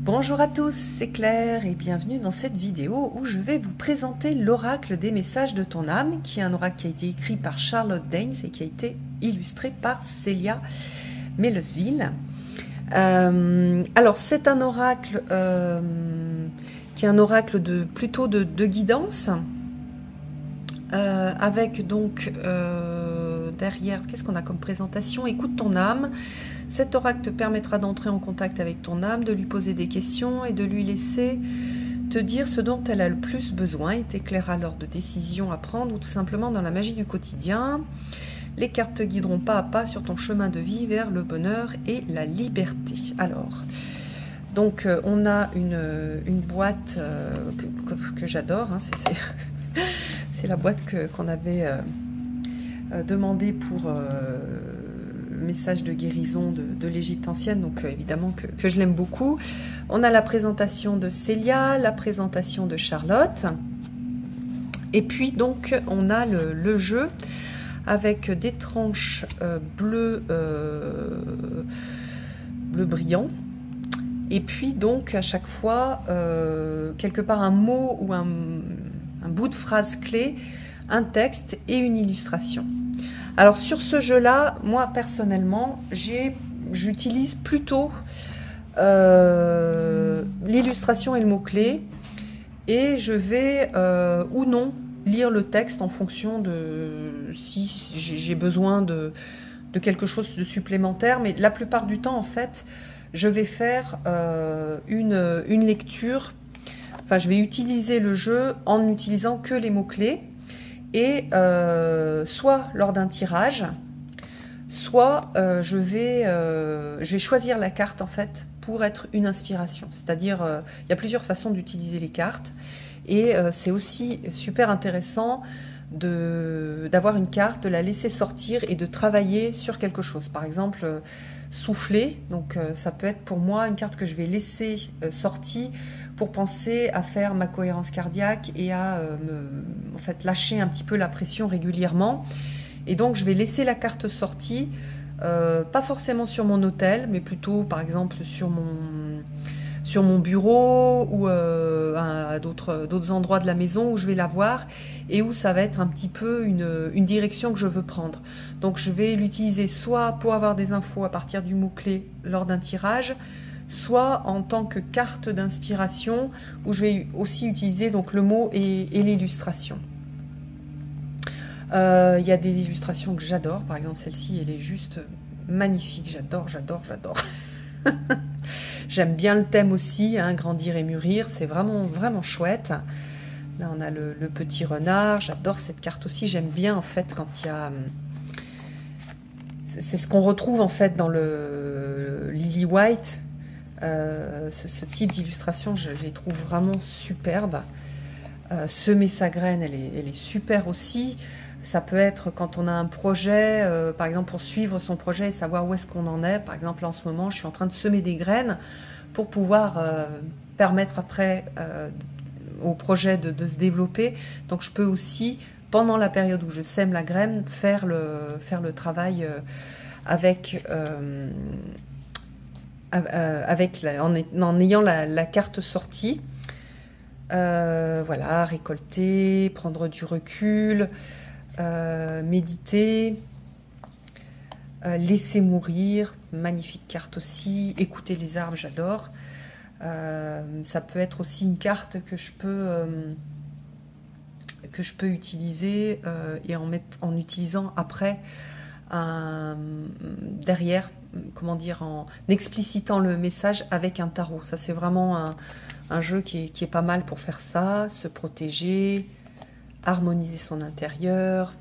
Bonjour à tous, c'est Claire et bienvenue dans cette vidéo où je vais vous présenter l'oracle des messages de ton âme, qui est un oracle qui a été écrit par Charlotte Daines et qui a été illustré par Célia Mellesville. Alors c'est un oracle qui est un oracle plutôt de guidance, avec donc derrière, qu'est-ce qu'on a comme présentation? Écoute ton âme. Cet oracle te permettra d'entrer en contact avec ton âme, de lui poser des questions et de lui laisser te dire ce dont elle a le plus besoin. Il t'éclairera lors de décisions à prendre ou tout simplement dans la magie du quotidien. Les cartes te guideront pas à pas sur ton chemin de vie vers le bonheur et la liberté. Alors, donc on a une boîte que j'adore, hein, c'est la boîte qu'on avait demandé pour message de guérison de l'Égypte ancienne, donc évidemment que je l'aime beaucoup. On a la présentation de Célia, la présentation de Charlotte, et puis donc on a le jeu avec des tranches bleu brillant, et puis donc à chaque fois quelque part un mot ou un bout de phrase clé, un texte et une illustration. Alors sur ce jeu-là, moi personnellement, j'utilise plutôt l'illustration et le mot-clé, et je vais ou non lire le texte en fonction de si j'ai besoin de quelque chose de supplémentaire, mais la plupart du temps en fait, je vais faire une lecture, enfin je vais utiliser le jeu en n'utilisant que les mots-clés. Et soit lors d'un tirage, soit je vais choisir la carte en fait pour être une inspiration. C'est-à-dire, il y a plusieurs façons d'utiliser les cartes, et c'est aussi super intéressant d'avoir une carte, de la laisser sortir et de travailler sur quelque chose. Par exemple, souffler, donc ça peut être pour moi une carte que je vais laisser sortie pour penser à faire ma cohérence cardiaque et à en fait lâcher un petit peu la pression régulièrement. Et donc je vais laisser la carte sortie, pas forcément sur mon autel, mais plutôt par exemple sur mon bureau ou à d'autres endroits de la maison où je vais la voir et où ça va être un petit peu une direction que je veux prendre. Donc je vais l'utiliser soit pour avoir des infos à partir du mot-clé lors d'un tirage, soit en tant que carte d'inspiration où je vais aussi utiliser donc le mot et l'illustration. Il y a des illustrations que j'adore, par exemple celle-ci, elle est juste magnifique, j'adore. J'aime bien le thème aussi, hein, grandir et mûrir, c'est vraiment chouette. Là on a le petit renard, j'adore cette carte aussi, j'aime bien en fait quand il y a... C'est ce qu'on retrouve en fait dans le Lily White. Ce type d'illustration, je les trouve vraiment superbes. Semer sa graine, elle est super aussi. Ça peut être quand on a un projet, par exemple pour suivre son projet et savoir où est-ce qu'on en est. Par exemple, en ce moment, je suis en train de semer des graines pour pouvoir permettre après au projet de se développer. Donc, je peux aussi, pendant la période où je sème la graine, faire le travail en ayant la carte sortie. Voilà, récolter, prendre du recul, méditer, laisser mourir, magnifique carte aussi, écouter les arbres, j'adore. Ça peut être aussi une carte que je peux utiliser et en utilisant après derrière, comment dire, en explicitant le message avec un tarot. Ça c'est vraiment un jeu qui est pas mal pour faire ça, se protéger, harmoniser son intérieur,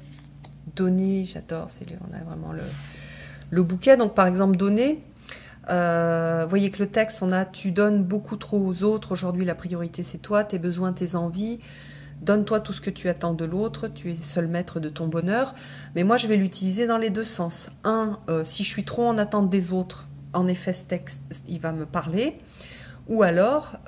donner, j'adore, on a vraiment le bouquet. Donc par exemple donner, vous voyez que le texte, on a: tu donnes beaucoup trop aux autres, aujourd'hui la priorité c'est toi, tes besoins, tes envies, donne-toi tout ce que tu attends de l'autre, tu es seul maître de ton bonheur. Mais moi je vais l'utiliser dans les deux sens. Si je suis trop en attente des autres, en effet ce texte il va me parler. Ou alors,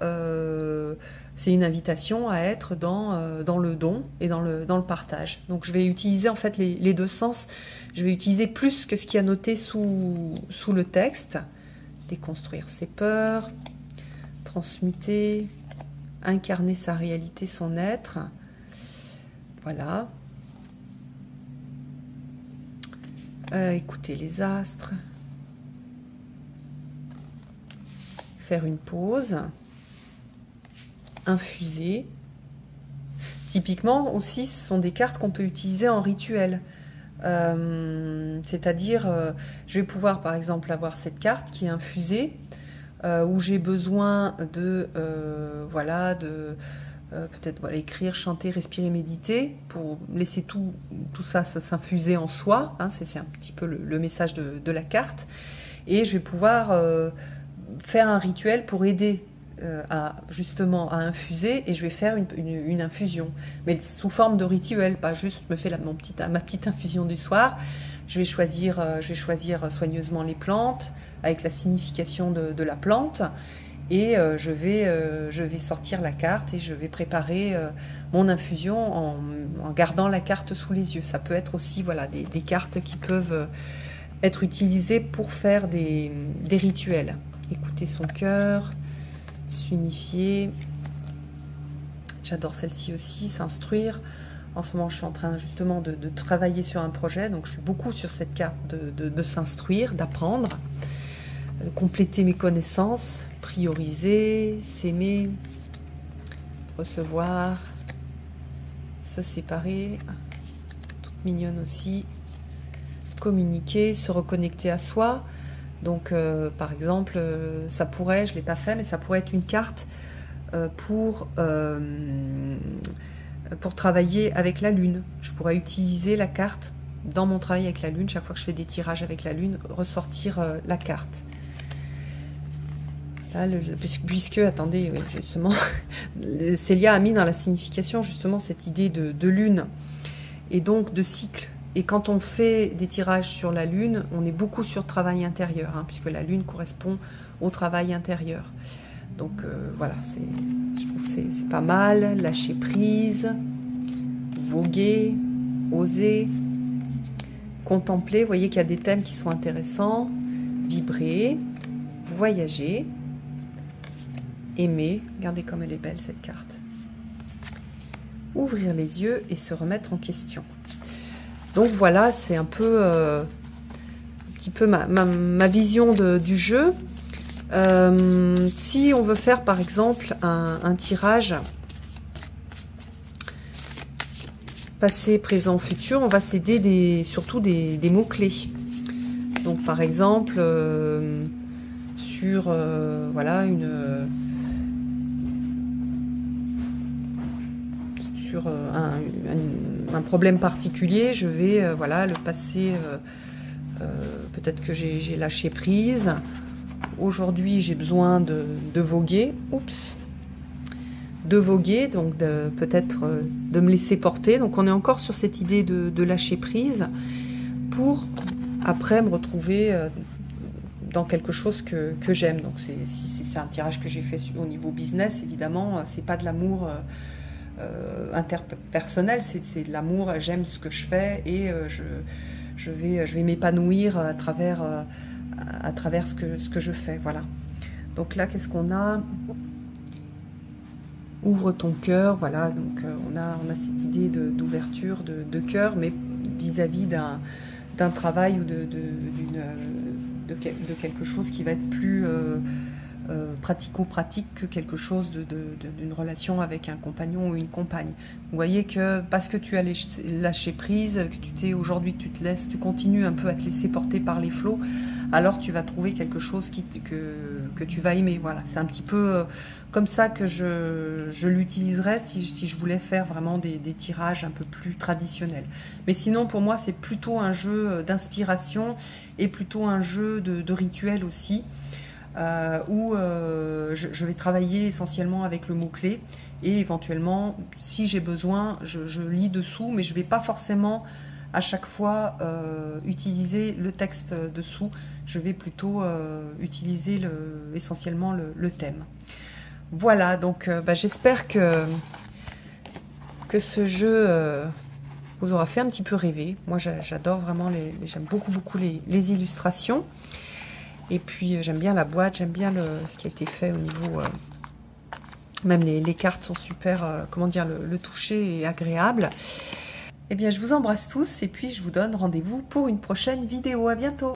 c'est une invitation à être dans le don et dans le partage. Donc, je vais utiliser en fait les deux sens. Je vais utiliser plus que ce qui est noté sous le texte. Déconstruire ses peurs, transmuter, incarner sa réalité, son être. Voilà. Écouter les astres. Faire une pause. Infuser. Typiquement aussi, ce sont des cartes qu'on peut utiliser en rituel. C'est-à-dire, je vais pouvoir par exemple avoir cette carte qui est infusée, où j'ai besoin de, voilà, de peut-être voilà, écrire, chanter, respirer, méditer, pour laisser tout ça s'infuser en soi. Hein, c'est un petit peu le message de la carte. Et je vais pouvoir faire un rituel pour aider justement à infuser, et je vais faire une infusion, mais sous forme de rituel, pas juste je me fais ma petite infusion du soir. Je vais choisir soigneusement les plantes avec la signification de la plante, et je vais sortir la carte et je vais préparer mon infusion en gardant la carte sous les yeux. Ça peut être aussi voilà, des cartes qui peuvent être utilisées pour faire des rituels. Écouter son cœur, s'unifier. J'adore celle-ci aussi, s'instruire. En ce moment, je suis en train justement de travailler sur un projet, donc je suis beaucoup sur cette carte de s'instruire, d'apprendre, de compléter mes connaissances, prioriser, s'aimer, recevoir, se séparer, toute mignonne aussi, communiquer, se reconnecter à soi. Donc, par exemple, ça pourrait, je ne l'ai pas fait, mais ça pourrait être une carte pour travailler avec la Lune. Je pourrais utiliser la carte dans mon travail avec la Lune. Chaque fois que je fais des tirages avec la Lune, ressortir la carte. Là, puisque, attendez, oui, justement, Célia a mis dans la signification justement cette idée de Lune et donc de cycle. Et quand on fait des tirages sur la Lune, on est beaucoup sur le travail intérieur, hein, puisque la Lune correspond au travail intérieur. Donc voilà, je trouve que c'est pas mal. Lâcher prise, voguer, oser, contempler. Vous voyez qu'il y a des thèmes qui sont intéressants. Vibrer, voyager, aimer. Regardez comme elle est belle cette carte. Ouvrir les yeux et se remettre en question. Donc voilà, c'est un peu un petit peu ma vision du jeu. Si on veut faire par exemple un tirage passé, présent, futur, on va s'aider surtout des mots-clés. Donc par exemple, sur voilà, sur un problème particulier, je vais voilà, le passer, peut-être que j'ai lâché prise. Aujourd'hui, j'ai besoin de voguer, de voguer, donc peut-être de me laisser porter. Donc on est encore sur cette idée de lâcher prise pour après me retrouver dans quelque chose que j'aime. Donc si c'est un tirage que j'ai fait au niveau business, évidemment, c'est pas de l'amour interpersonnel, c'est de l'amour, j'aime ce que je fais et je vais m'épanouir à travers ce que je fais. Voilà. Donc là, qu'est-ce qu'on a? Ouvre ton cœur. Voilà, donc on a cette idée d'ouverture de cœur, mais d'une d'un travail ou de quelque chose qui va être plus pratico-pratique que quelque chose d'une relation avec un compagnon ou une compagne. Vous voyez que parce que tu as lâché prise, que aujourd'hui tu te laisses, tu continues un peu à te laisser porter par les flots, alors tu vas trouver quelque chose que tu vas aimer. Voilà, c'est un petit peu comme ça que je l'utiliserais si je voulais faire vraiment des tirages un peu plus traditionnels. Mais sinon, pour moi, c'est plutôt un jeu d'inspiration et plutôt un jeu de rituel aussi. Où je vais travailler essentiellement avec le mot-clé et éventuellement, si j'ai besoin, je lis dessous, mais je ne vais pas forcément à chaque fois utiliser le texte dessous. Je vais plutôt utiliser essentiellement le thème. Voilà, donc j'espère que ce jeu vous aura fait un petit peu rêver. Moi, j'adore vraiment, j'aime beaucoup les illustrations. Et puis j'aime bien la boîte, j'aime bien ce qui a été fait au niveau Même les cartes sont super, comment dire, le toucher est agréable. Eh bien, je vous embrasse tous et puis je vous donne rendez-vous pour une prochaine vidéo. À bientôt!